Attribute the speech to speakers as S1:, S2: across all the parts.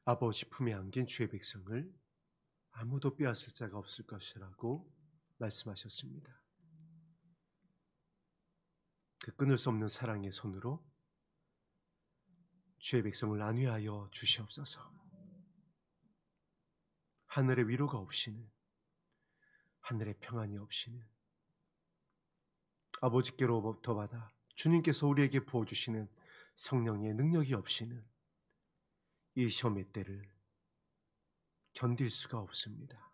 S1: 아버지 품에 안긴 주의 백성을 아무도 빼앗을 자가 없을 것이라고 말씀하셨습니다. 그 끊을 수 없는 사랑의 손으로 주의 백성을 안위하여 주시옵소서. 하늘의 위로가 없이는, 하늘의 평안이 없이는, 아버지께로부터 받아 주님께서 우리에게 부어주시는 성령의 능력이 없이는 이 시험의 때를 견딜 수가 없습니다.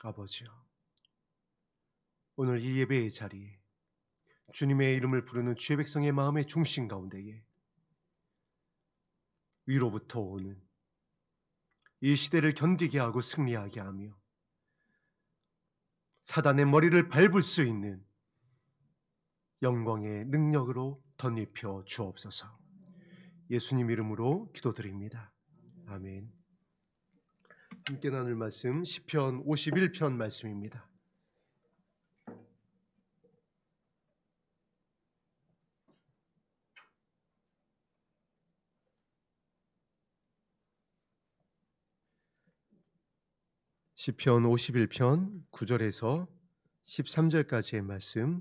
S1: 아버지여, 오늘 이 예배의 자리에 주님의 이름을 부르는 주의 백성의 마음의 중심 가운데에 위로부터 오는 이 시대를 견디게 하고 승리하게 하며 사단의 머리를 밟을 수 있는 영광의 능력으로 덧입혀 주옵소서. 예수님 이름으로 기도드립니다. 아멘. 함께 나눌 말씀 시편 51편 말씀입니다. 시편 51편 9절에서 13절까지의 말씀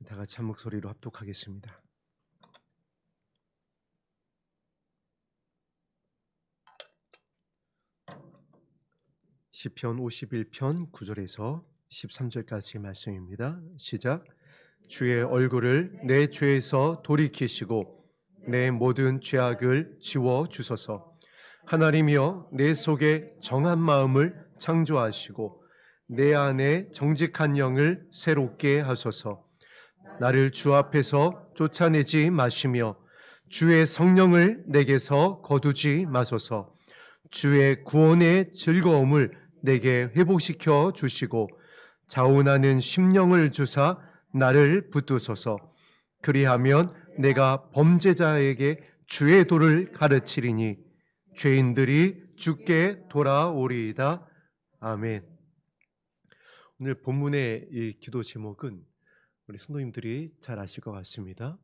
S1: 다 같이 한 목소리로 합독하겠습니다. 시편 51편 9절에서 13절까지의 말씀입니다. 시작. 주의 얼굴을 내 죄에서 돌이키시고 내 모든 죄악을 지워 주소서. 하나님이여, 내 속에 정한 마음을 창조하시고 내 안에 정직한 영을 새롭게 하소서. 나를 주 앞에서 쫓아내지 마시며 주의 성령을 내게서 거두지 마소서. 주의 구원의 즐거움을 내게 회복시켜 주시고 자원하는 심령을 주사 나를 붙드소서. 그리하면 내가 범죄자에게 주의 도를 가르치리니 죄인들이 주께 돌아오리이다. 아멘. 오늘 본문의 이 기도 제목은 우리 성도님들이 잘 아실 것 같습니다.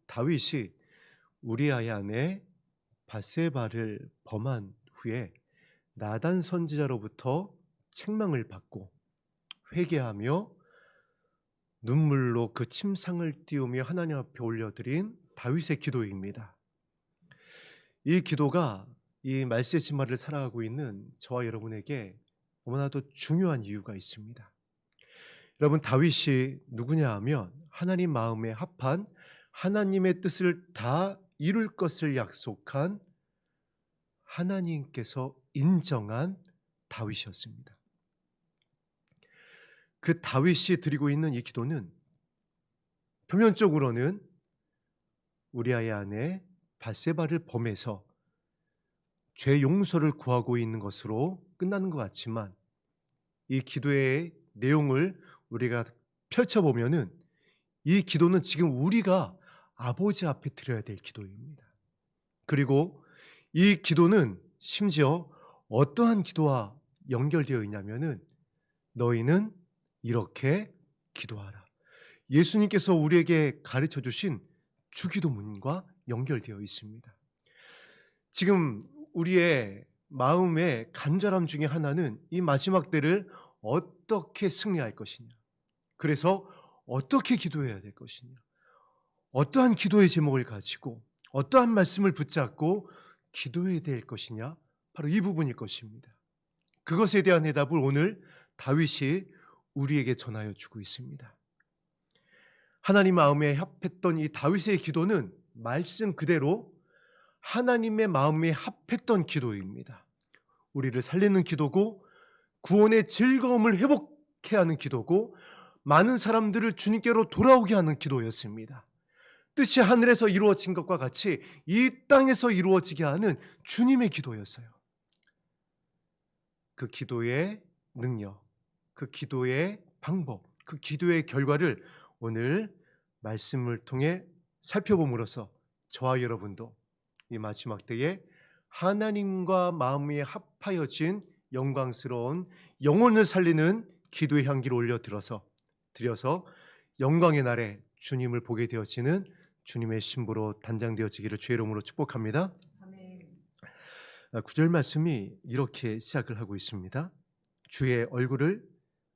S1: 다윗이 우리아의 아내 밧세바를 범한 후에 나단 선지자로부터 책망을 받고 회개하며 눈물로 그 침상을 띄우며 하나님 앞에 올려드린 다윗의 기도입니다. 이 기도가 이 말세의 진말을 살아가고 있는 저와 여러분에게 너무나도 중요한 이유가 있습니다. 여러분, 다윗이 누구냐 하면 하나님 마음에 합한 하나님의 뜻을 다 이룰 것을 약속한 하나님께서 인정한 다윗이었습니다. 그 다윗이 드리고 있는 이 기도는 표면적으로는 우리아의 아내 밧세바를 범해서 죄 용서를 구하고 있는 것으로 끝나는 것 같지만 이 기도의 내용을 우리가 펼쳐보면은 이 기도는 지금 우리가 아버지 앞에 드려야 될 기도입니다. 그리고 이 기도는 심지어 어떠한 기도와 연결되어 있냐면은 너희는 이렇게 기도하라. 예수님께서 우리에게 가르쳐 주신 주기도문과 연결되어 있습니다. 지금 우리의 마음의 간절함 중에 하나는 이 마지막 때를 어떻게 승리할 것이냐, 그래서 어떻게 기도해야 될 것이냐, 어떠한 기도의 제목을 가지고 어떠한 말씀을 붙잡고 기도해야 될 것이냐, 바로 이 부분일 것입니다. 그것에 대한 해답을 오늘 다윗이 우리에게 전하여 주고 있습니다. 하나님 마음에 합했던 이 다윗의 기도는 말씀 그대로 하나님의 마음에 합했던 기도입니다. 우리를 살리는 기도고 구원의 즐거움을 회복케 하는 기도고 많은 사람들을 주님께로 돌아오게 하는 기도였습니다. 뜻이 하늘에서 이루어진 것과 같이 이 땅에서 이루어지게 하는 주님의 기도였어요. 그 기도의 능력, 그 기도의 방법, 그 기도의 결과를 오늘 말씀을 통해 살펴봄으로써 저와 여러분도 이 마지막 때에 하나님과 마음이 합하여진 영광스러운 영혼을 살리는 기도의 향기를 올려 드려서 영광의 날에 주님을 보게 되어지는 주님의 신부로 단장되어지기를 주의 이름으로 축복합니다.
S2: 아멘.
S1: 9절 말씀이 이렇게 시작을 하고 있습니다. 주의 얼굴을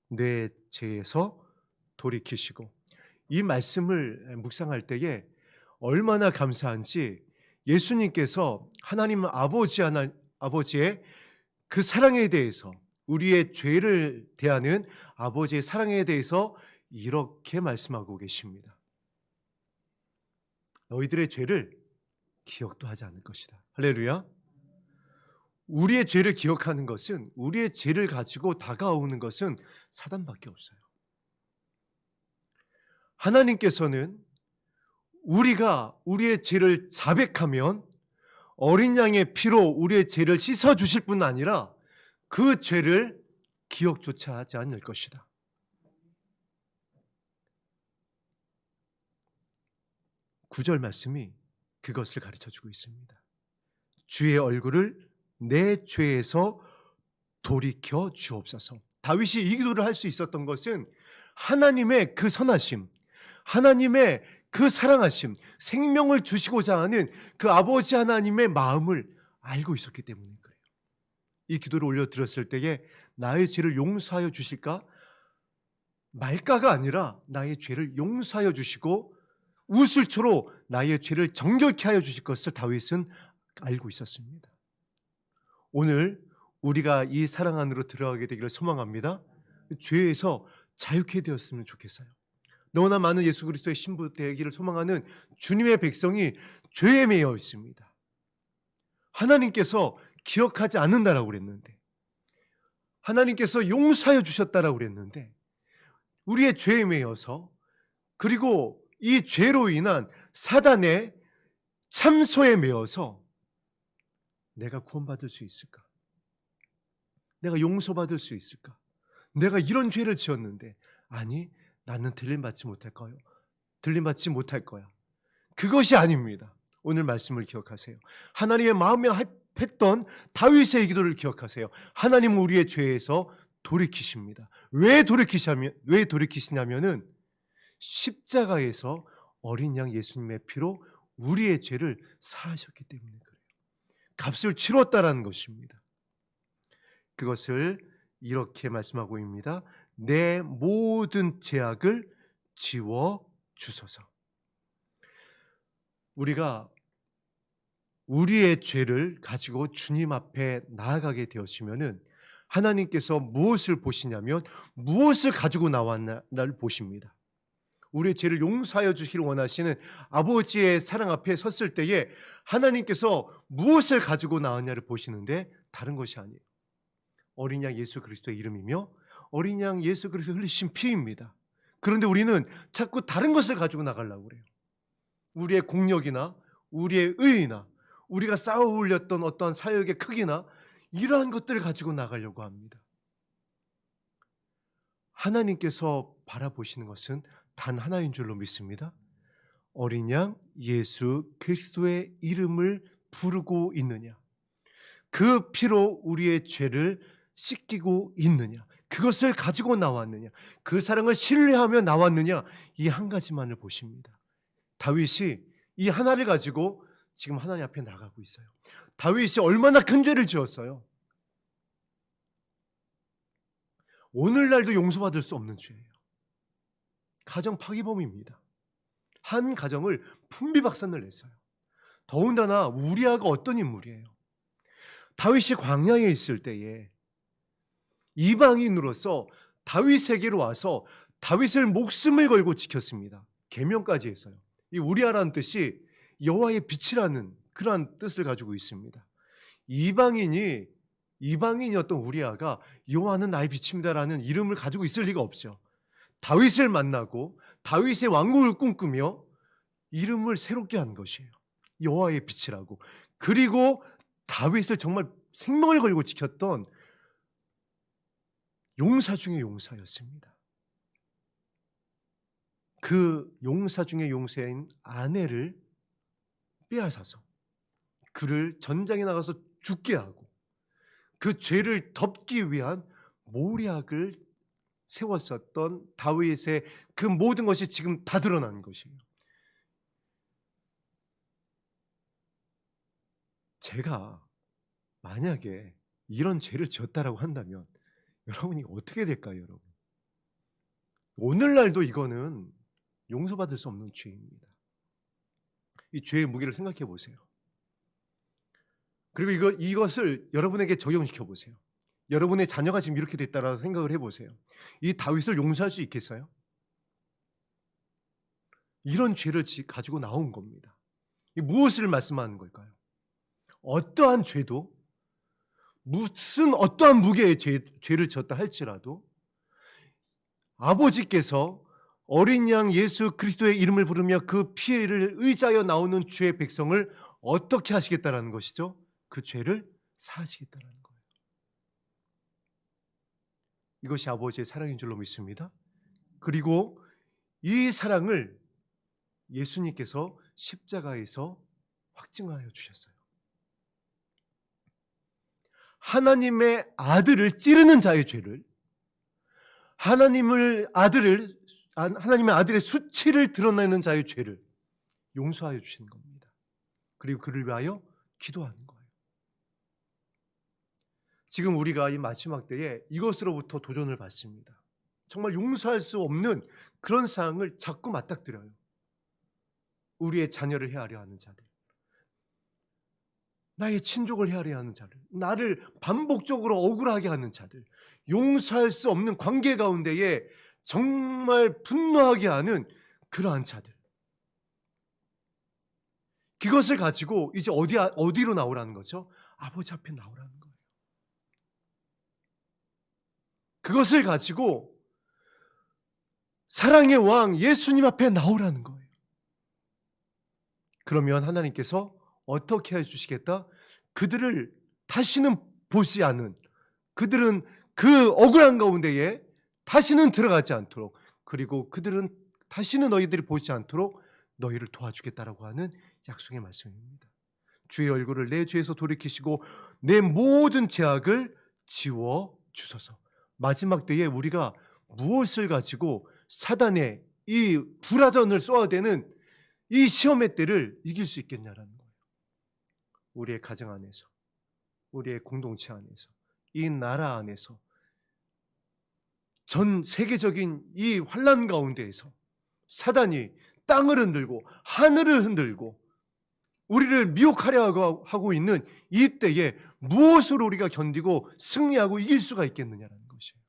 S1: 내 죄에서 돌이키시고, 이 말씀을 묵상할 때에 얼마나 감사한지, 예수님께서 하나님 아버지의 그 사랑에 대해서, 우리의 죄를 대하는 아버지의 사랑에 대해서 이렇게 말씀하고 계십니다. 너희들의 죄를 기억도 하지 않을 것이다. 할렐루야. 우리의 죄를 기억하는 것은, 우리의 죄를 가지고 다가오는 것은 사단밖에 없어요. 하나님께서는 우리가 우리의 죄를 자백하면 어린 양의 피로 우리의 죄를 씻어 주실 뿐 아니라 그 죄를 기억조차 하지 않을 것이다. 구절 말씀이 그것을 가르쳐주고 있습니다. 주의 얼굴을 내 죄에서 돌이켜 주옵소서. 다윗이 이 기도를 할 수 있었던 것은 하나님의 그 선하심, 하나님의 그 사랑하심, 생명을 주시고자 하는 그 아버지 하나님의 마음을 알고 있었기 때문에 그래요. 이 기도를 올려드렸을 때에 나의 죄를 용서하여 주실까? 말까가 아니라 나의 죄를 용서하여 주시고 우슬초로 나의 죄를 정결케 하여 주실 것을 다윗은 알고 있었습니다. 오늘 우리가 이 사랑 안으로 들어가게 되기를 소망합니다. 죄에서 자유케 되었으면 좋겠어요. 너무나 많은 예수 그리스도의 신부 되기를 소망하는 주님의 백성이 죄에 매여 있습니다. 하나님께서 기억하지 않는다라고 그랬는데, 하나님께서 용서하여 주셨다라고 그랬는데, 우리의 죄에 매여서, 그리고 이 죄로 인한 사단의 참소에 매여서 내가 구원받을 수 있을까? 내가 용서받을 수 있을까? 내가 이런 죄를 지었는데, 아니, 나는 들림받지 못할 거야. 그것이 아닙니다. 오늘 말씀을 기억하세요. 하나님의 마음에 합했던 다윗의 기도를 기억하세요. 하나님은 우리의 죄에서 돌이키십니다. 왜 돌이키시냐면은 십자가에서 어린 양 예수님의 피로 우리의 죄를 사하셨기 때문에 그래요. 값을 치렀다라는 것입니다. 그것을 이렇게 말씀하고 있습니다. 내 모든 죄악을 지워 주소서. 우리가 우리의 죄를 가지고 주님 앞에 나아가게 되었으면은 하나님께서 무엇을 보시냐면 무엇을 가지고 나왔나를 보십니다. 우리의 죄를 용서하여 주시기를 원하시는 아버지의 사랑 앞에 섰을 때에 하나님께서 무엇을 가지고 나왔냐를 보시는데 다른 것이 아니에요. 어린 양 예수 그리스도의 이름이며 어린 양 예수 그리스도 흘리신 피입니다. 그런데 우리는 자꾸 다른 것을 가지고 나가려고 그래요. 우리의 공력이나 우리의 의의나 우리가 쌓아 올렸던 어떤 사역의 크기나 이러한 것들을 가지고 나가려고 합니다. 하나님께서 바라보시는 것은 단 하나인 줄로 믿습니다. 어린 양 예수 그리스도의 이름을 부르고 있느냐, 그 피로 우리의 죄를 씻기고 있느냐, 그것을 가지고 나왔느냐, 그 사랑을 신뢰하며 나왔느냐, 이 한 가지만을 보십니다. 다윗이 이 하나를 가지고 지금 하나님 앞에 나가고 있어요. 다윗이 얼마나 큰 죄를 지었어요. 오늘날도 용서받을 수 없는 죄예요. 가정 파기범입니다. 한 가정을 풍비박산을 냈어요. 더군다나 우리아가 어떤 인물이에요? 다윗이 광야에 있을 때에 이방인으로서 다윗에게로 와서 다윗을 목숨을 걸고 지켰습니다. 계명까지 했어요. 이 우리아라는 뜻이 여호와의 빛이라는 그러한 뜻을 가지고 있습니다. 이방인이었던 우리아가 여호와는 나의 빛입니다라는 이름을 가지고 있을 리가 없죠. 다윗을 만나고 다윗의 왕국을 꿈꾸며 이름을 새롭게 한 것이에요. 여호와의 빛이라고. 그리고 다윗을 정말 생명을 걸고 지켰던 용사 중의 용사였습니다. 그 용사 중의 용사인 아내를 빼앗아서 그를 전장에 나가서 죽게 하고 그 죄를 덮기 위한 모략을 세웠었던 다윗의 그 모든 것이 지금 다 드러난 것이에요. 제가 만약에 이런 죄를 지었다라고 한다면 여러분이 어떻게 될까요, 여러분? 오늘날도 이거는 용서받을 수 없는 죄입니다. 이 죄의 무게를 생각해 보세요. 그리고 이것을 여러분에게 적용시켜 보세요. 여러분의 자녀가 지금 이렇게 됐다라고 생각을 해 보세요. 이 다윗을 용서할 수 있겠어요? 이런 죄를 가지고 나온 겁니다. 이 무엇을 말씀하는 걸까요? 어떠한 죄도 무슨 어떠한 무게의 죄를 지었다 할지라도 아버지께서 어린 양 예수 그리스도의 이름을 부르며 그 피를 의지하여 나오는 주의 백성을 어떻게 하시겠다라는 것이죠? 그 죄를 사하시겠다는 거예요. 이것이 아버지의 사랑인 줄로 믿습니다. 그리고 이 사랑을 예수님께서 십자가에서 확증하여 주셨어요. 하나님의 아들을 찌르는 자의 죄를, 하나님의 아들의 수치를 드러내는 자의 죄를 용서하여 주시는 겁니다. 그리고 그를 위하여 기도하는 거예요. 지금 우리가 이 마지막 때에 이것으로부터 도전을 받습니다. 정말 용서할 수 없는 그런 상황을 자꾸 맞닥뜨려요. 우리의 자녀를 헤아려 하는 자들, 나의 친족을 헤아려 하는 자들, 나를 반복적으로 억울하게 하는 자들, 용서할 수 없는 관계 가운데에 정말 분노하게 하는 그러한 자들, 그것을 가지고 이제 어디로 나오라는 거죠? 아버지 앞에 나오라는 거예요. 그것을 가지고 사랑의 왕 예수님 앞에 나오라는 거예요. 그러면 하나님께서 어떻게 해주시겠다? 그들을 다시는 보지 않은, 그들은 그 억울한 가운데에 다시는 들어가지 않도록, 그리고 그들은 다시는 너희들이 보지 않도록 너희를 도와주겠다라고 하는 약속의 말씀입니다. 주의 얼굴을 내 죄에서 돌이키시고 내 모든 죄악을 지워 주소서. 마지막 때에 우리가 무엇을 가지고 사단의 이 불화전을 쏘아대는 이 시험의 때를 이길 수 있겠냐라는 거예요. 우리의 가정 안에서, 우리의 공동체 안에서, 이 나라 안에서, 전 세계적인 이 환난 가운데에서 사단이 땅을 흔들고 하늘을 흔들고 우리를 미혹하려 하고 있는 이 때에 무엇으로 우리가 견디고 승리하고 이길 수가 있겠느냐라는 것이에요.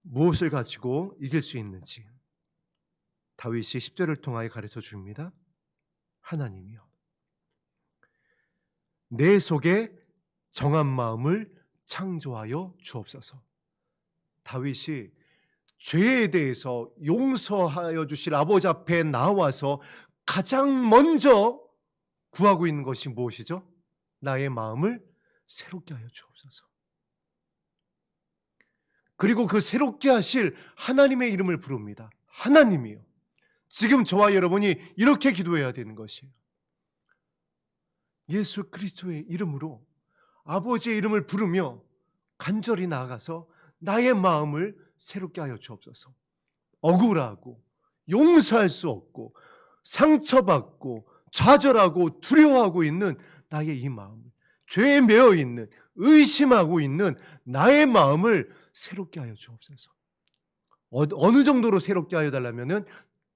S1: 무엇을 가지고 이길 수 있는지 다윗이 10절을 통하여 가르쳐 줍니다. 하나님이여, 내 속에 정한 마음을 창조하여 주옵소서. 다윗이 죄에 대해서 용서하여 주실 아버지 앞에 나와서 가장 먼저 구하고 있는 것이 무엇이죠? 나의 마음을 새롭게 하여 주옵소서. 그리고 그 새롭게 하실 하나님의 이름을 부릅니다. 하나님이요. 지금 저와 여러분이 이렇게 기도해야 되는 것이에요. 예수 그리스도의 이름으로 아버지의 이름을 부르며 간절히 나아가서 나의 마음을 새롭게 하여 주옵소서. 억울하고 용서할 수 없고 상처받고 좌절하고 두려워하고 있는 나의 이 마음을, 죄에 매여 있는, 의심하고 있는 나의 마음을 새롭게 하여 주옵소서. 어느 정도로 새롭게 하여 달라면은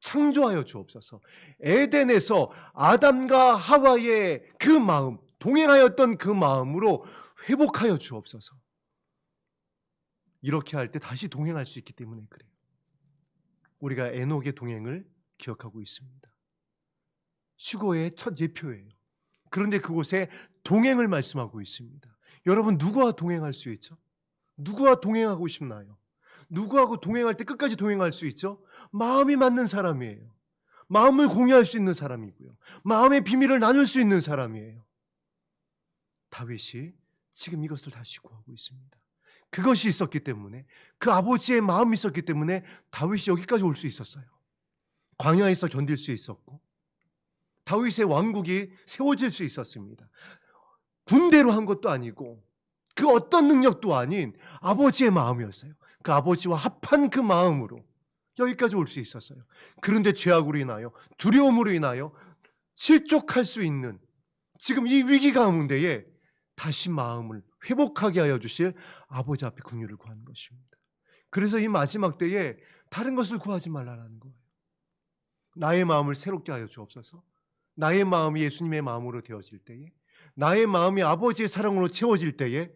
S1: 창조하여 주옵소서. 에덴에서 아담과 하와의 그 마음, 동행하였던 그 마음으로 회복하여 주옵소서. 이렇게 할 때 다시 동행할 수 있기 때문에 그래요. 우리가 에녹의 동행을 기억하고 있습니다. 휴거의 첫 예표예요. 그런데 그곳에 동행을 말씀하고 있습니다. 여러분, 누구와 동행할 수 있죠? 누구와 동행하고 싶나요? 누구하고 동행할 때 끝까지 동행할 수 있죠? 마음이 맞는 사람이에요. 마음을 공유할 수 있는 사람이고요. 마음의 비밀을 나눌 수 있는 사람이에요. 다윗이 지금 이것을 다시 구하고 있습니다. 그것이 있었기 때문에, 그 아버지의 마음이 있었기 때문에 다윗이 여기까지 올 수 있었어요. 광야에서 견딜 수 있었고 다윗의 왕국이 세워질 수 있었습니다. 군대로 한 것도 아니고 그 어떤 능력도 아닌 아버지의 마음이었어요. 그 아버지와 합한 그 마음으로 여기까지 올 수 있었어요. 그런데 죄악으로 인하여, 두려움으로 인하여 실족할 수 있는 지금 이 위기 가운데에 다시 마음을 회복하게 하여 주실 아버지 앞에 긍휼을 구하는 것입니다. 그래서 이 마지막 때에 다른 것을 구하지 말라는 거예요. 나의 마음을 새롭게 하여 주옵소서. 나의 마음이 예수님의 마음으로 되어질 때에, 나의 마음이 아버지의 사랑으로 채워질 때에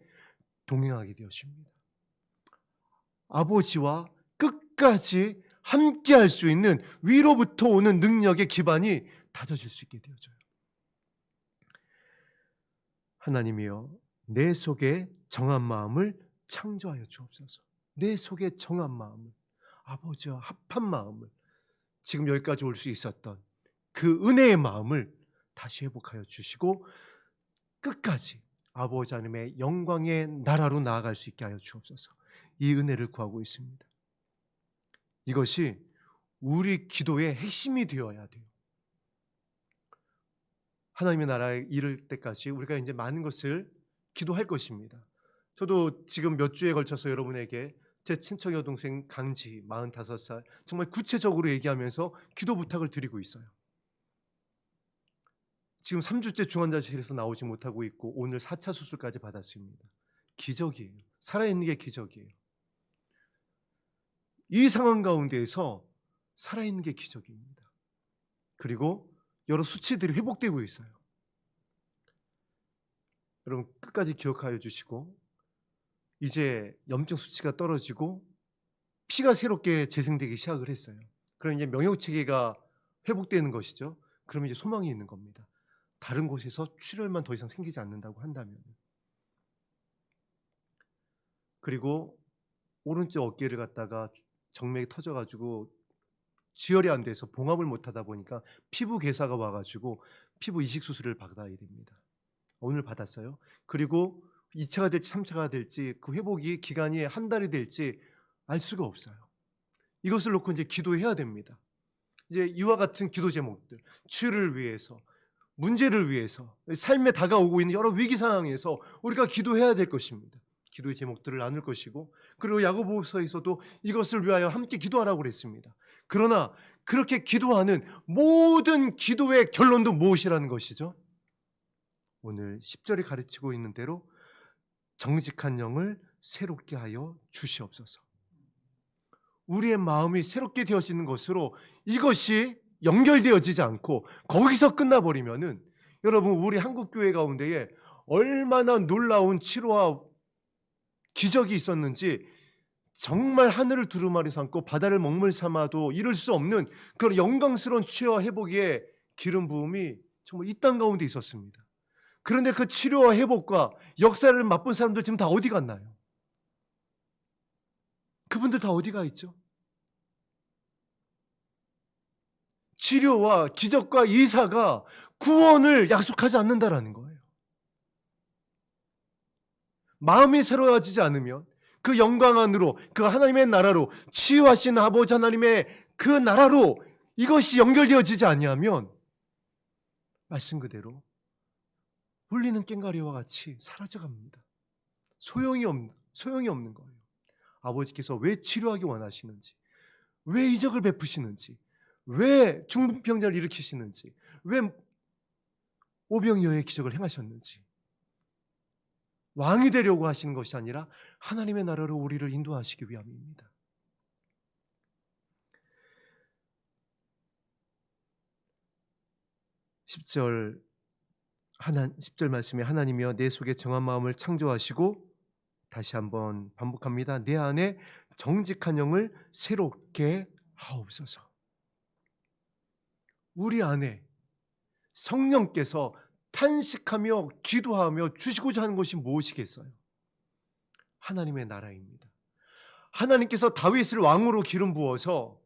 S1: 동행하게 되어집니다. 아버지와 끝까지 함께할 수 있는 위로부터 오는 능력의 기반이 다져질 수 있게 되어져요. 하나님이여, 내 속에 정한 마음을 창조하여 주옵소서. 내 속에 정한 마음을, 아버지와 합한 마음을, 지금 여기까지 올 수 있었던 그 은혜의 마음을 다시 회복하여 주시고 끝까지 아버지 하나님의 영광의 나라로 나아갈 수 있게 하여 주옵소서. 이 은혜를 구하고 있습니다. 이것이 우리 기도의 핵심이 되어야 돼요. 하나님의 나라에 이를 때까지 우리가 이제 많은 것을 기도할 것입니다. 저도 지금 몇 주에 걸쳐서 여러분에게 제 친척 여동생 강지 45살 정말 구체적으로 얘기하면서 기도 부탁을 드리고 있어요. 지금 3주째 중환자실에서 나오지 못하고 있고 오늘 4차 수술까지 받았습니다. 기적이에요. 살아있는 게 기적이에요. 이 상황 가운데에서 살아있는 게 기적입니다. 그리고 여러 수치들이 회복되고 있어요. 여러분 끝까지 기억하여 주시고 이제 염증 수치가 떨어지고 피가 새롭게 재생되기 시작을 했어요. 그럼 이제 명혈체계가 회복되는 것이죠. 그러면 이제 소망이 있는 겁니다. 다른 곳에서 출혈만 더 이상 생기지 않는다고 한다면. 그리고 오른쪽 어깨를 갖다가 정맥이 터져가지고 지혈이 안 돼서 봉합을 못하다 보니까 피부 괴사가 와가지고 피부 이식 수술을 받아야 됩니다. 오늘 받았어요. 그리고 2차가 될지 3차가 될지 그 회복이 기간이 한 달이 될지 알 수가 없어요. 이것을 놓고 이제 기도해야 됩니다. 이제 이와 같은 기도 제목들, 치유를 위해서, 문제를 위해서, 삶에 다가오고 있는 여러 위기 상황에서 우리가 기도해야 될 것입니다. 기도의 제목들을 나눌 것이고, 그리고 야고보서에서도 이것을 위하여 함께 기도하라고 그랬습니다. 그러나 그렇게 기도하는 모든 기도의 결론도 무엇이라는 것이죠? 오늘 10절이 가르치고 있는 대로 정직한 영을 새롭게 하여 주시옵소서. 우리의 마음이 새롭게 되어지는 것으로 이것이 연결되어지지 않고 거기서 끝나버리면은 여러분 우리 한국교회 가운데에 얼마나 놀라운 치료와 기적이 있었는지 정말 하늘을 두루마리 삼고 바다를 먹물 삼아도 이룰 수 없는 그런 영광스러운 치유와 회복의 기름 부음이 정말 이 땅 가운데 있었습니다. 그런데 그 치료와 회복과 역사를 맛본 사람들 지금 다 어디 갔나요? 그분들 다 어디가 있죠? 치료와 기적과 이사가 구원을 약속하지 않는다라는 거예요. 마음이 새로워지지 않으면 그 영광 안으로 그 하나님의 나라로 치유하신 아버지 하나님의 그 나라로 이것이 연결되어지지 아니하면 말씀 그대로 울리는 꽹과리와 같이 사라져갑니다. 소용이 없는 거예요. 아버지께서 왜 치료하기 원하시는지, 왜 이적을 베푸시는지, 왜 중풍병자를 일으키시는지, 왜 오병이어의 기적을 행하셨는지, 왕이 되려고 하시는 것이 아니라 하나님의 나라로 우리를 인도하시기 위함입니다. (10절) 10절 말씀에 하나님이여 내 속에 정한 마음을 창조하시고 다시 한번 반복합니다. 내 안에 정직한 영을 새롭게 하옵소서. 우리 안에 성령께서 탄식하며 기도하며 주시고자 하는 것이 무엇이겠어요? 하나님의 나라입니다. 하나님께서 다윗을 왕으로 기름 부어서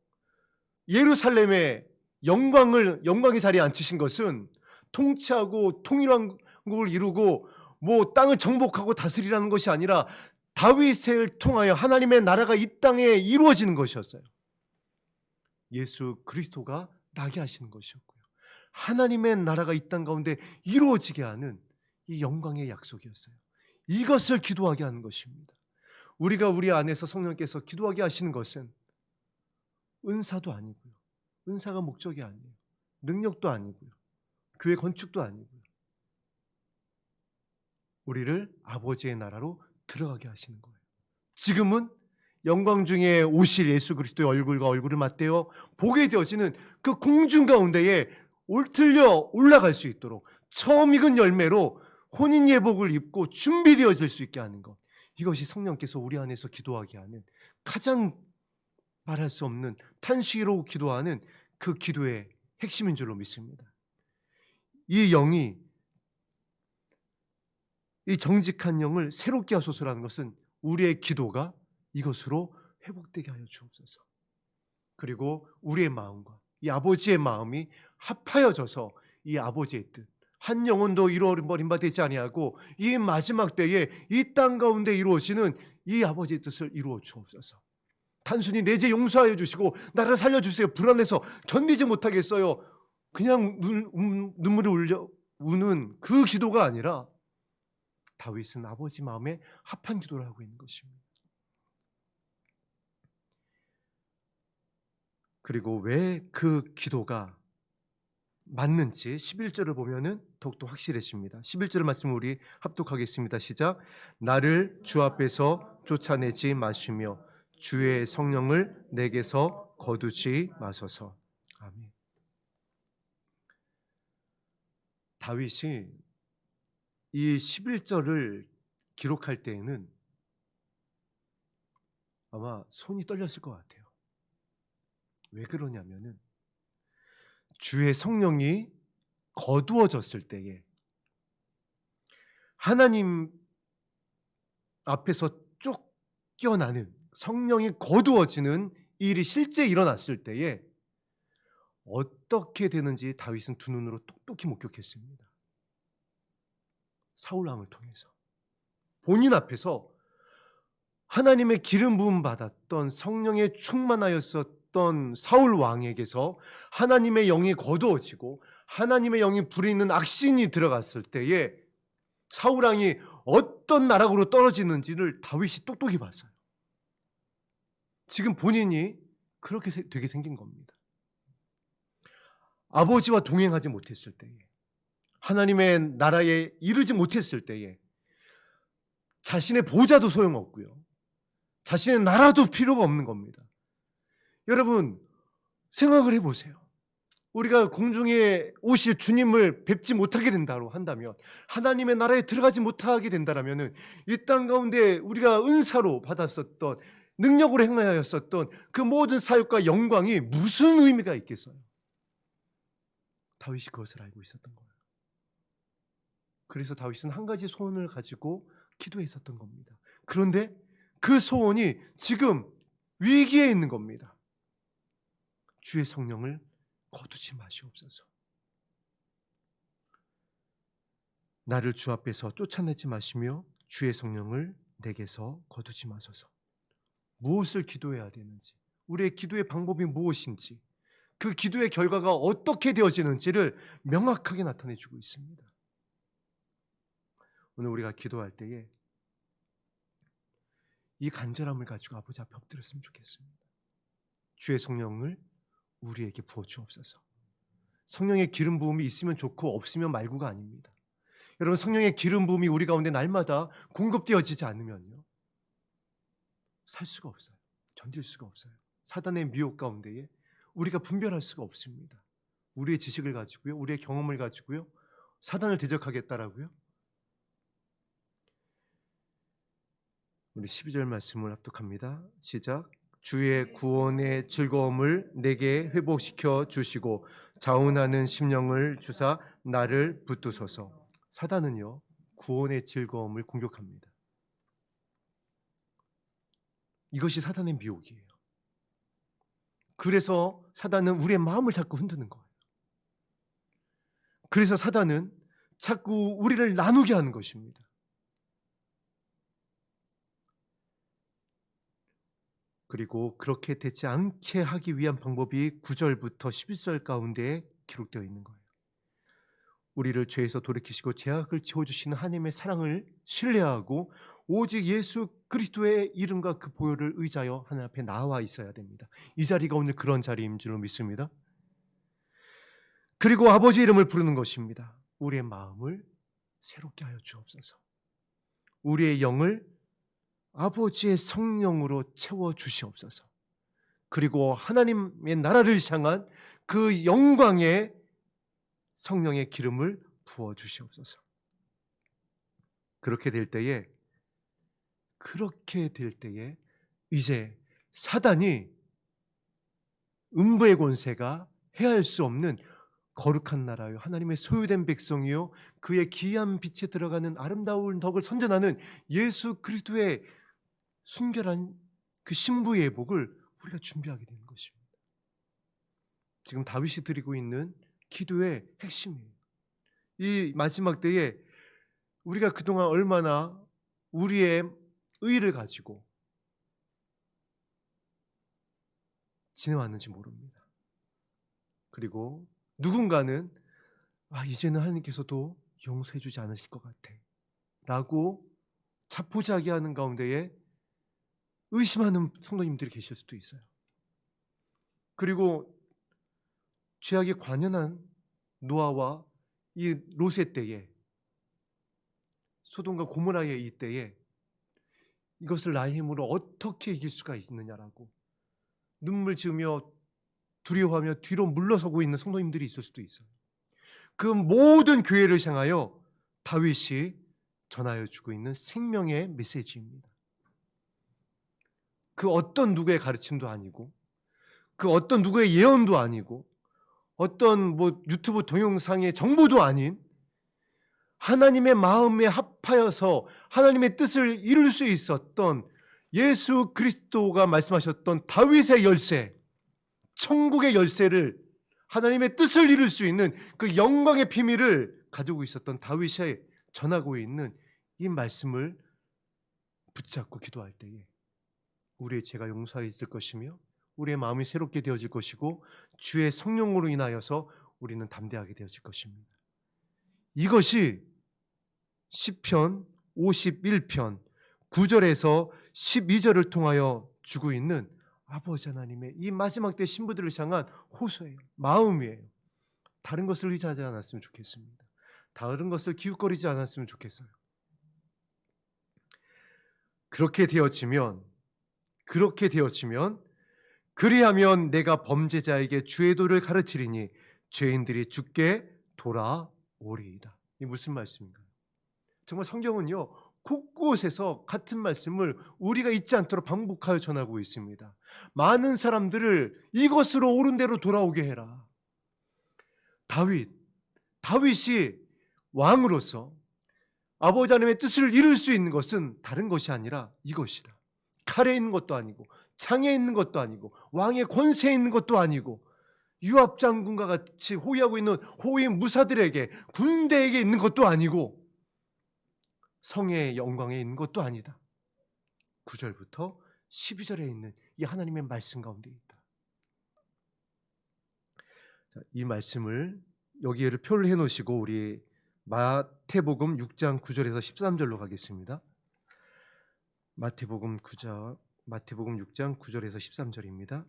S1: 예루살렘에 영광의 자리에 앉히신 것은 통치하고 통일왕국을 이루고 뭐 땅을 정복하고 다스리라는 것이 아니라 다윗을 통하여 하나님의 나라가 이 땅에 이루어지는 것이었어요. 예수 그리스도가 나게 하시는 것이었고요. 하나님의 나라가 이 땅 가운데 이루어지게 하는 이 영광의 약속이었어요. 이것을 기도하게 하는 것입니다. 우리가 우리 안에서 성령께서 기도하게 하시는 것은 은사도 아니고요. 은사가 목적이 아니에요. 능력도 아니고요. 교회 건축도 아니고요. 우리를 아버지의 나라로 들어가게 하시는 거예요. 지금은 영광 중에 오실 예수 그리스도의 얼굴과 얼굴을 맞대어 보게 되어지는 그 공중 가운데에 올틀려 올라갈 수 있도록 처음 익은 열매로 혼인 예복을 입고 준비되어질 수 있게 하는 것. 이것이 성령께서 우리 안에서 기도하게 하는 가장 말할 수 없는 탄식으로 기도하는 그 기도의 핵심인 줄로 믿습니다. 이 영이, 이 정직한 영을 새롭게 하소서라는 것은 우리의 기도가 이것으로 회복되게 하여 주옵소서. 그리고 우리의 마음과 이 아버지의 마음이 합하여져서 이 아버지의 뜻, 한 영혼도 잃어버린 바 되지 아니하고 이 마지막 때에 이 땅 가운데 이루어지는 이 아버지의 뜻을 이루어 주옵소서. 단순히 내 죄 용서하여 주시고 나를 살려주세요, 불안해서 견디지 못하겠어요, 그냥 눈물을 우는 그 기도가 아니라 다윗은 아버지 마음에 합한 기도를 하고 있는 것입니다. 그리고 왜 그 기도가 맞는지 11절을 보면은 더욱더 확실해집니다. 11절 말씀 우리 합독하겠습니다. 시작. 나를 주 앞에서 쫓아내지 마시며 주의 성령을 내게서 거두지 마소서. 아멘. 다윗이 이 11절을 기록할 때에는 아마 손이 떨렸을 것 같아요. 왜 그러냐면은 주의 성령이 거두어졌을 때에 하나님 앞에서 쫓겨나는, 성령이 거두어지는 일이 실제 일어났을 때에 어떻게 되는지 다윗은 두 눈으로 똑똑히 목격했습니다. 사울 왕을 통해서 본인 앞에서 하나님의 기름 부음 받았던, 성령에 충만하였었던 사울 왕에게서 하나님의 영이 거두어지고 하나님의 영이 부리는 악신이 들어갔을 때에 사울 왕이 어떤 나락으로 떨어지는지를 다윗이 똑똑히 봤어요. 지금 본인이 그렇게 되게 생긴 겁니다. 아버지와 동행하지 못했을 때에, 하나님의 나라에 이르지 못했을 때에 자신의 보좌도 소용없고요, 자신의 나라도 필요가 없는 겁니다. 여러분 생각을 해보세요. 우리가 공중에 오실 주님을 뵙지 못하게 된다고 한다면, 하나님의 나라에 들어가지 못하게 된다면 이 땅 가운데 우리가 은사로 받았었던, 능력으로 행하였었던 그 모든 사역과 영광이 무슨 의미가 있겠어요? 다윗이 그것을 알고 있었던 거예요. 그래서 다윗은 한 가지 소원을 가지고 기도했었던 겁니다. 그런데 그 소원이 지금 위기에 있는 겁니다. 주의 성령을 거두지 마시옵소서. 나를 주 앞에서 쫓아내지 마시며 주의 성령을 내게서 거두지 마소서. 무엇을 기도해야 되는지, 우리의 기도의 방법이 무엇인지, 그 기도의 결과가 어떻게 되어지는지를 명확하게 나타내 주고 있습니다. 오늘 우리가 기도할 때에 이 간절함을 가지고 아버지 앞에 엎드렸으면 좋겠습니다. 주의 성령을 우리에게 부어 주옵소서. 성령의 기름 부음이 있으면 좋고 없으면 말고가 아닙니다. 여러분, 성령의 기름 부음이 우리 가운데 날마다 공급되어지지 않으면요, 살 수가 없어요. 견딜 수가 없어요. 사단의 미혹 가운데에 우리가 분별할 수가 없습니다. 우리의 지식을 가지고요, 우리의 경험을 가지고요, 사단을 대적하겠다라고요. 우리 12절 말씀을 합독합니다. 시작. 주의 구원의 즐거움을 내게 회복시켜 주시고 자운하는 심령을 주사 나를 붙드소서. 사단은요, 구원의 즐거움을 공격합니다. 이것이 사단의 미혹이에요. 그래서 사단은 우리의 마음을 자꾸 흔드는 거예요. 그래서 사단은 자꾸 우리를 나누게 하는 것입니다. 그리고 그렇게 되지 않게 하기 위한 방법이 9절부터 11절 가운데에 기록되어 있는 거예요. 우리를 죄에서 돌이키시고 죄악을 지워주시는 하나님의 사랑을 신뢰하고 오직 예수 그리스도의 이름과 그 보혈을 의지하여 하나님 앞에 나와 있어야 됩니다. 이 자리가 오늘 그런 자리인 줄로 믿습니다. 그리고 아버지 이름을 부르는 것입니다. 우리의 마음을 새롭게 하여 주옵소서. 우리의 영을 아버지의 성령으로 채워 주시옵소서. 그리고 하나님의 나라를 향한 그 영광의 성령의 기름을 부어 주시옵소서. 그렇게 될 때에 이제 사단이, 음부의 권세가 해할 수 없는 거룩한 나라요 하나님의 소유된 백성이요 그의 기이한 빛에 들어가는 아름다운 덕을 선전하는 예수 그리스도의 순결한 그 신부의 예복을 우리가 준비하게 되는 것입니다. 지금 다윗이 드리고 있는 기도의 핵심이에요. 이 마지막 때에 우리가 그동안 얼마나 우리의 의를 가지고 지내왔는지 모릅니다. 그리고 누군가는 이제는 하나님께서도 용서해 주지 않으실 것 같아 라고 자포자기하는 가운데에 의심하는 성도님들이 계실 수도 있어요. 그리고 죄악에 관연한 노아와 이 롯의 때에, 소돔과 고모라의 이 때에 이것을 나의 힘으로 어떻게 이길 수가 있느냐라고 눈물 지으며 두려워하며 뒤로 물러서고 있는 성도님들이 있을 수도 있어요. 그 모든 교회를 향하여 다윗이 전하여 주고 있는 생명의 메시지입니다. 그 어떤 누구의 가르침도 아니고, 그 어떤 누구의 예언도 아니고, 어떤 유튜브 동영상의 정보도 아닌 하나님의 마음에 합하여서 하나님의 뜻을 이룰 수 있었던 예수 그리스도가 말씀하셨던 다윗의 열쇠, 천국의 열쇠를, 하나님의 뜻을 이룰 수 있는 그 영광의 비밀을 가지고 있었던 다윗이 전하고 있는 이 말씀을 붙잡고 기도할 때에 우리의 죄가 용서해질 것이며 우리의 마음이 새롭게 되어질 것이고 주의 성령으로 인하여서 우리는 담대하게 되어질 것입니다. 이것이 시편 51편 9절에서 12절을 통하여 주고 있는 아버지 하나님의 이 마지막 때 신부들을 향한 호소예요. 마음이에요. 다른 것을 의지하지 않았으면 좋겠습니다. 다른 것을 기웃거리지 않았으면 좋겠어요. 그렇게 되어지면 그리하면 내가 범죄자에게 주의 도를 가르치리니 죄인들이 주께 돌아오리이다. 이 무슨 말씀인가요? 정말 성경은요 곳곳에서 같은 말씀을 우리가 잊지 않도록 반복하여 전하고 있습니다. 많은 사람들을 이것으로 옳은 대로 돌아오게 해라. 다윗이 왕으로서 아버지 하나님의 뜻을 이룰 수 있는 것은 다른 것이 아니라 이것이다. 칼에 있는 것도 아니고 창에 있는 것도 아니고 왕의 권세에 있는 것도 아니고 유압 장군과 같이 호위하고 있는 호위 무사들에게 군대에게 있는 것도 아니고 성의 영광에 있는 것도 아니다. 9절부터 12절에 있는 이 하나님의 말씀 가운데 있다. 이 말씀을 여기에를 표를 해놓으시고 우리 마태복음 6장 9절에서 13절로 가겠습니다. 마태복음 6장 9절에서 13절입니다.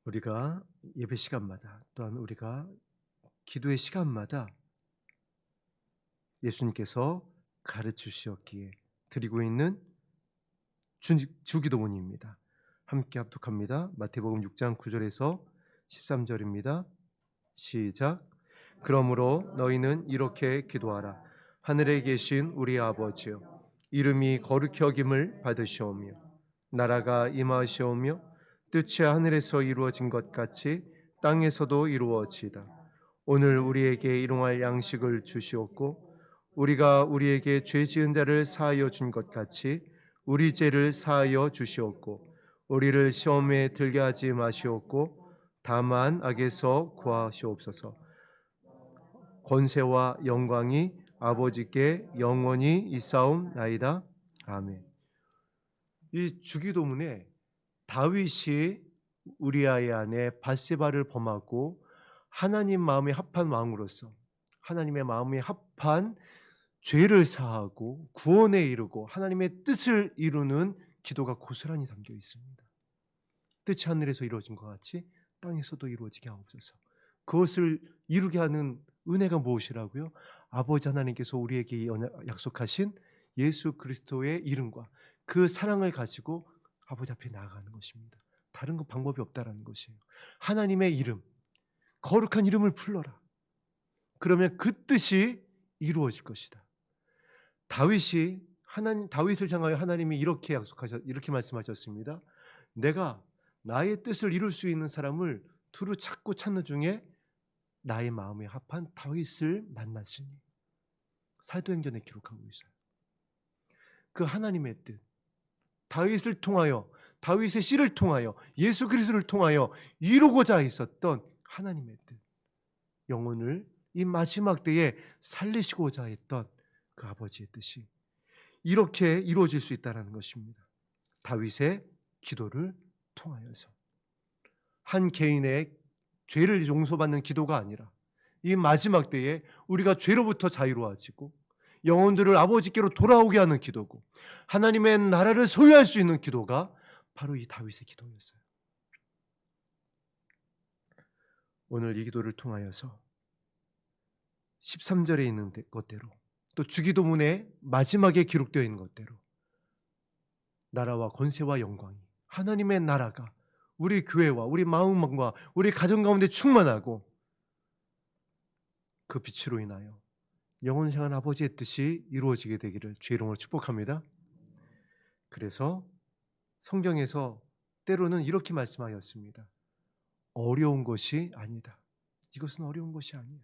S1: 우리가 예배 시간마다 또한 우리가 기도의 시간마다 예수님께서 가르치셨기에 드리고 있는 주기도문입니다. 함께 합독합니다. 마태복음 6장 9절에서 13절입니다. 시작. 그러므로 너희는 이렇게 기도하라. 하늘에 계신 우리 아버지여, 이름이 거룩히 여김을 받으시오며 나라가 임하시오며 뜻이 하늘에서 이루어진 것 같이 땅에서도 이루어지이다. 오늘 우리에게 일용할 양식을 주시옵고 우리가 우리에게 죄 지은 자를 사하여 준 것 같이 우리 죄를 사하여 주시옵고 우리를 시험에 들게 하지 마시옵고 다만 악에서 구하시옵소서. 권세와 영광이 아버지께 영원히 있사옵나이다. 아멘. 이 주기도문에 다윗이 우리아의 아내 밧세바를 범하고 하나님 마음에 합한 왕으로서 하나님의 마음에 합한 죄를 사하고 구원에 이르고 하나님의 뜻을 이루는 기도가 고스란히 담겨 있습니다. 뜻이 하늘에서 이루어진 것 같이 땅에서도 이루어지게 하옵소서. 그것을 이루게 하는 은혜가 무엇이라고요? 아버지 하나님께서 우리에게 약속하신 예수 그리스도의 이름과 그 사랑을 가지고 아버지 앞에 나아가는 것입니다. 다른 거 방법이 없다라는 것이에요. 하나님의 이름, 거룩한 이름을 불러라. 그러면 그 뜻이 이루어질 것이다. 다윗을 향하여 하나님이 이렇게 이렇게 말씀하셨습니다. 내가 나의 뜻을 이룰 수 있는 사람을 두루 찾고 찾는 중에 나의 마음에 합한 다윗을 만났으니. 사도행전에 기록하고 있어요. 그 하나님의 뜻, 다윗을 통하여, 다윗의 씨를 통하여, 예수 그리스도를 통하여 이루고자 있었던 하나님의 뜻, 영혼을 이 마지막 때에 살리시고자 했던 그 아버지의 뜻이 이렇게 이루어질 수 있다는 것입니다. 다윗의 기도를 통하여서 한 개인의 죄를 용서받는 기도가 아니라 이 마지막 때에 우리가 죄로부터 자유로워지고 영혼들을 아버지께로 돌아오게 하는 기도고 하나님의 나라를 소유할 수 있는 기도가 바로 이 다윗의 기도였어요. 오늘 이 기도를 통하여서 13절에 있는 것대로 또 주기도문의 마지막에 기록되어 있는 것대로 나라와 권세와 영광이 하나님의 나라가 우리 교회와 우리 마음과 우리 가정 가운데 충만하고 그 빛으로 인하여 영혼을 향한 아버지의 뜻이 이루어지게 되기를 주의 이름으로 축복합니다. 그래서 성경에서 때로는 이렇게 말씀하였습니다. 어려운 것이 아니다. 이것은 어려운 것이 아니에요.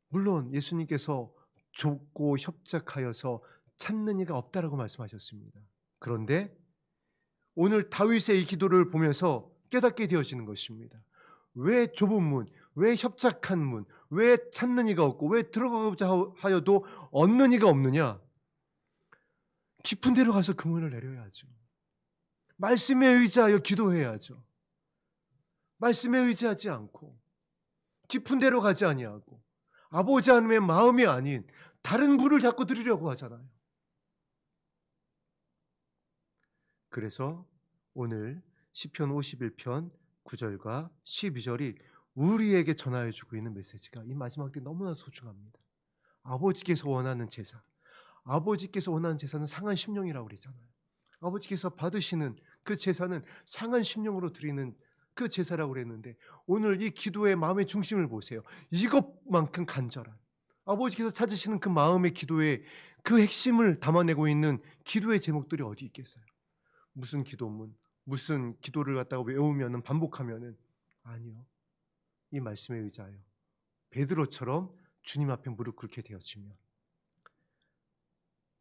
S1: 물론 예수님께서 좁고 협착하여서 찾는 이가 없다라고 말씀하셨습니다. 그런데 오늘 다윗의 이 기도를 보면서 깨닫게 되어지는 것입니다. 왜 좁은 문, 왜 협착한 문, 왜 찾는 이가 없고 왜 들어가고자 하여도 얻는 이가 없느냐? 깊은 데로 가서 그 문을 내려야죠. 말씀에 의지하여 기도해야죠. 말씀에 의지하지 않고 깊은 데로 가지 아니하고 아버지 하나님의 마음이 아닌 다른 문을 자꾸 들으려고 하잖아요. 그래서 오늘 시편 51편 9절과 12절이 우리에게 전하여 주고 있는 메시지가 이 마지막 때 너무나 소중합니다. 아버지께서 원하는 제사, 아버지께서 원하는 제사는 상한 심령이라고 그랬잖아요. 아버지께서 받으시는 그 제사는 상한 심령으로 드리는 그 제사라고 그랬는데 오늘 이 기도의 마음의 중심을 보세요. 이것만큼 간절한 아버지께서 찾으시는 그 마음의 기도의 그 핵심을 담아내고 있는 기도의 제목들이 어디 있겠어요? 무슨 기도문, 무슨 기도를 갖다가 외우면은 반복하면은 아니요. 이 말씀에 의지하여 베드로처럼 주님 앞에 무릎 꿇게 되어지면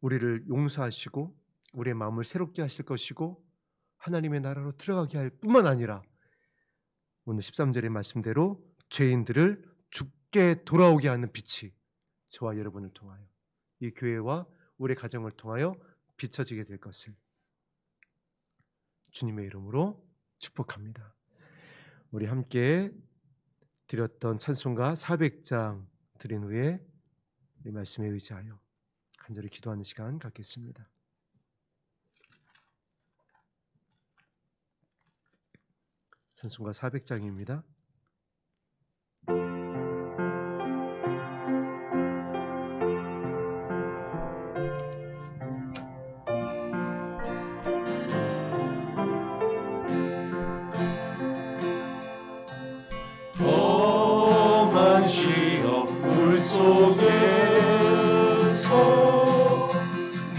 S1: 우리를 용서하시고 우리의 마음을 새롭게 하실 것이고 하나님의 나라로 들어가게 할 뿐만 아니라 오늘 13절의 말씀대로 죄인들을 죽게 돌아오게 하는 빛이 저와 여러분을 통하여 이 교회와 우리 가정을 통하여 비춰지게 될 것을 주님의 이름으로 축복합니다. 우리 함께 드렸던 찬송가 400장 드린 후에 이 말씀에 의지하여 간절히 기도하는 시간 갖겠습니다. 찬송가 400장입니다.
S2: 험한 시험 물속에서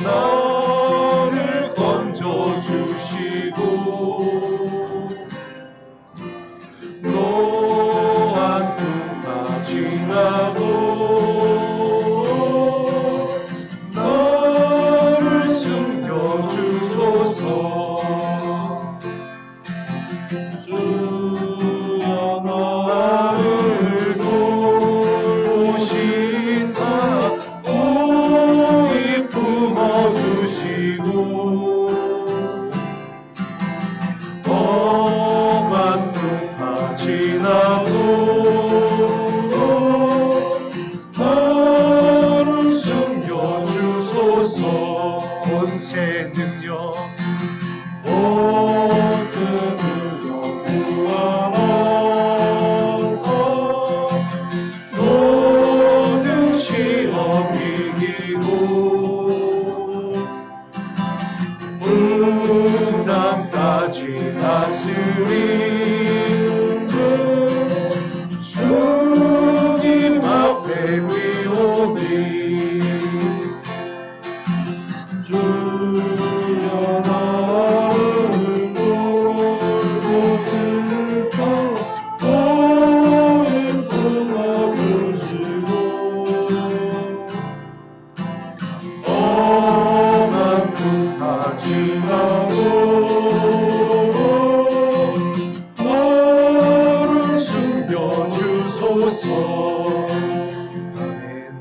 S2: 나를 건져주시고 노한 풍파 지나고 나를 숨겨주소서. 주여 나를 도우시사
S1: 새 능력
S2: 모든 능력 구하면서 모든 시험 이기고 분당까지 다스리는 주님 앞에 위험이 주여 나를 돌보시사 모든 품어주시고 험한 풍파 지나고 나를 숨겨주소서.
S1: 아멘.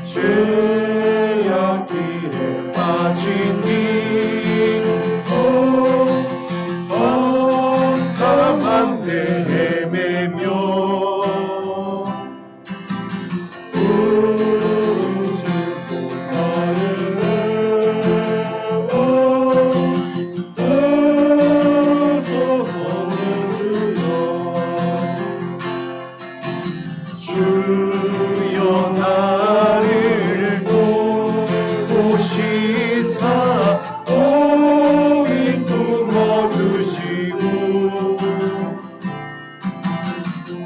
S2: 죄악길에 빠진 험담한 데 헤매며 울음실고 나를 주여 나를 돌보시사 오직 품어주시고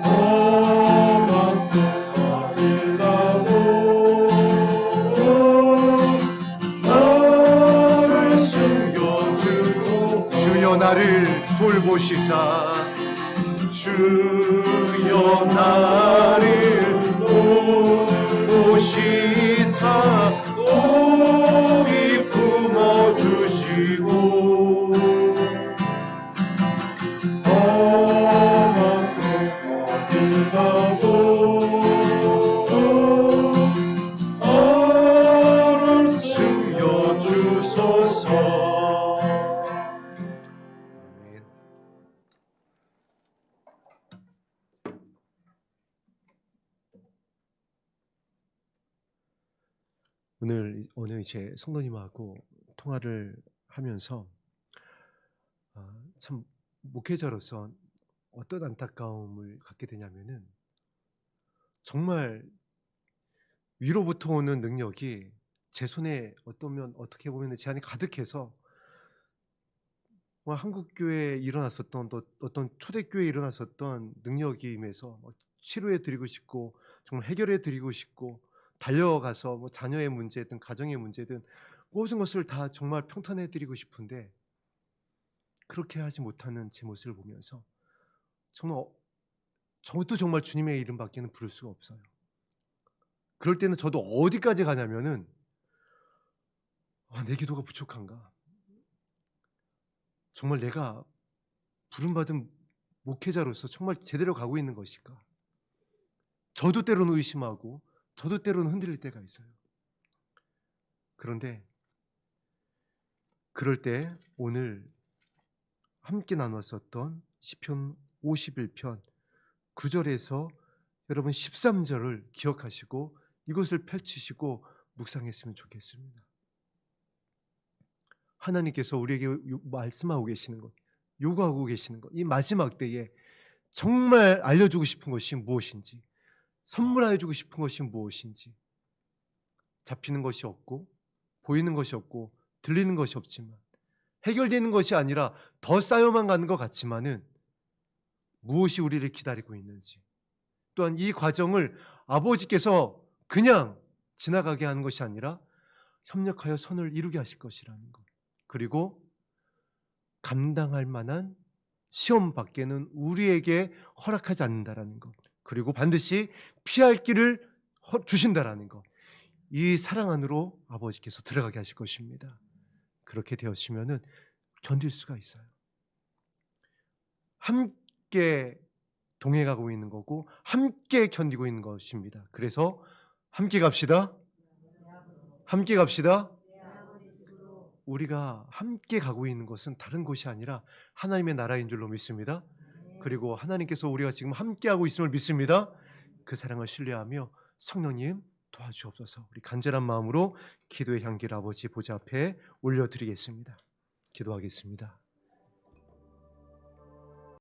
S2: 험한 끝까지 가고 나를 숨겨주고
S1: 주여 나를 돌보시사
S2: 주여 나를 돌보시사 오직 품어주시고 험한 끝까지 가고 나를 숨겨주소서.
S1: 아멘. 오늘 이제 성도님하고 통화를 하면서 참 목회자로서 어떤 안타까움을 갖게 되냐면은 정말 위로부터 오는 능력이 제 손에 어떻게 보면 제 안에 가득해서 한국 교회에 일어났었던 또 어떤 초대교회에 일어났었던 능력이 임해서 치료해 드리고 싶고 정말 해결해 드리고 싶고 달려가서 뭐 자녀의 문제든 가정의 문제든 모든 것을 다 정말 평탄해 드리고 싶은데 그렇게 하지 못하는 제 모습을 보면서 정말 저도 정말 주님의 이름밖에는 부를 수가 없어요. 그럴 때는 저도 어디까지 가냐면은 내 기도가 부족한가? 정말 내가 부름받은 목회자로서 정말 제대로 가고 있는 것일까? 저도 때로는 의심하고 저도 때로는 흔들릴 때가 있어요. 그런데 그럴 때 오늘 함께 나눴었던 시편 51편 9절에서 여러분 13절을 기억하시고 이것을 펼치시고 묵상했으면 좋겠습니다. 하나님께서 우리에게 말씀하고 계시는 것, 요구하고 계시는 것, 이 마지막 때에 정말 알려주고 싶은 것이 무엇인지, 선물해주고 싶은 것이 무엇인지, 잡히는 것이 없고 보이는 것이 없고 들리는 것이 없지만 해결되는 것이 아니라 더 쌓여만 가는 것 같지만은 무엇이 우리를 기다리고 있는지, 또한 이 과정을 아버지께서 그냥 지나가게 하는 것이 아니라 협력하여 선을 이루게 하실 것이라는 것, 그리고 감당할 만한 시험 밖에는 우리에게 허락하지 않는다라는 것, 그리고 반드시 피할 길을 주신다라는 것, 이 사랑 안으로 아버지께서 들어가게 하실 것입니다. 그렇게 되었으면은 견딜 수가 있어요. 함께 동행하고 있는 거고 함께 견디고 있는 것입니다. 그래서 함께 갑시다. 함께 갑시다. 우리가 함께 가고 있는 것은 다른 곳이 아니라 하나님의 나라인 줄로 믿습니다. 그리고 하나님께서 우리가 지금 함께하고 있음을 믿습니다. 그 사랑을 신뢰하며 성령님 도와주옵소서. 우리 간절한 마음으로 기도의 향기를 아버지 보좌 앞에 올려드리겠습니다. 기도하겠습니다.